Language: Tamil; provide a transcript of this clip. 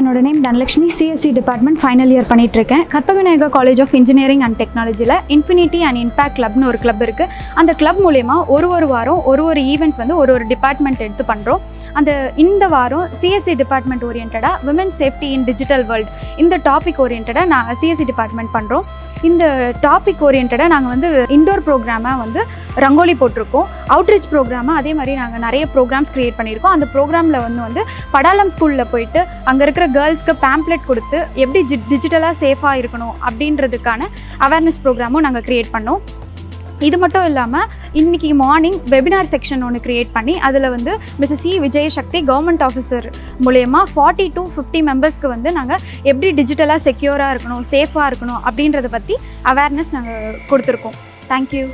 என்னோட name Dhanalakshmi. CSE department final year பண்ணிகிட்ருக்கேன். Karpaganayaga college of engineering and டெக்னாலஜியில் இன்ஃபினிட்டி அண்ட் இம்பேக்ட் கிளப்னு ஒரு கிளப் இருக்குது. அந்த கிளப் மூலயமா ஒரு வாரம் ஒரு ஈவெண்ட் வந்து ஒரு டிபார்ட்மெண்ட் எடுத்து பண்ணுறோம். இந்த வாரம் சிஎஸ்சி டிபார்ட்மெண்ட் ஓரியன்டாக women safety in digital world இந்த டாபிக் ஓரியன்டாக நான் சிஎஸ்சி டிபார்ட்மெண்ட் பண்ணுறோம். இந்த டாபிக் ஓரியன்டாக நாங்கள் வந்து இன்டோர் ப்ரோக்ராமாக வந்து ரங்கோலி போட்டிருக்கோம். அவுட்ரீச் ப்ரோக்ராமாக அதே மாதிரி நாங்கள் நிறைய ப்ரோக்ராம்ஸ் க்ரியேட் பண்ணியிருக்கோம். அந்த ப்ரோக்ராமில் வந்து படாலம் ஸ்கூலில் போயிட்டு அங்கே இருக்கிற கேர்ள்ஸ்க்கு பேம்ப்ளெட் கொடுத்து எப்படி டிஜிட்டலாக சேஃபாக இருக்கணும் அப்படின்றதுக்கான அவேர்னஸ் ப்ரோக்ராமும் நாங்கள் க்ரியேட் பண்ணோம். இது மட்டும் இல்லாமல் இன்றைக்கி மார்னிங் வெபினார் செக்ஷன் ஒன்று க்ரியேட் பண்ணி அதில் வந்து மிஸ்ஸஸ் சி விஜயசக்தி கவர்மெண்ட் ஆஃபீஸர் மூலயமா 40 to 50 மெம்பர்ஸ்க்கு வந்து நாங்கள் எப்படி டிஜிட்டலாக செக்யூராக இருக்கணும், சேஃபாக இருக்கணும் அப்படின்றத பற்றி அவேர்னஸ் நாங்கள் கொடுத்துருக்கோம். தேங்க்யூ.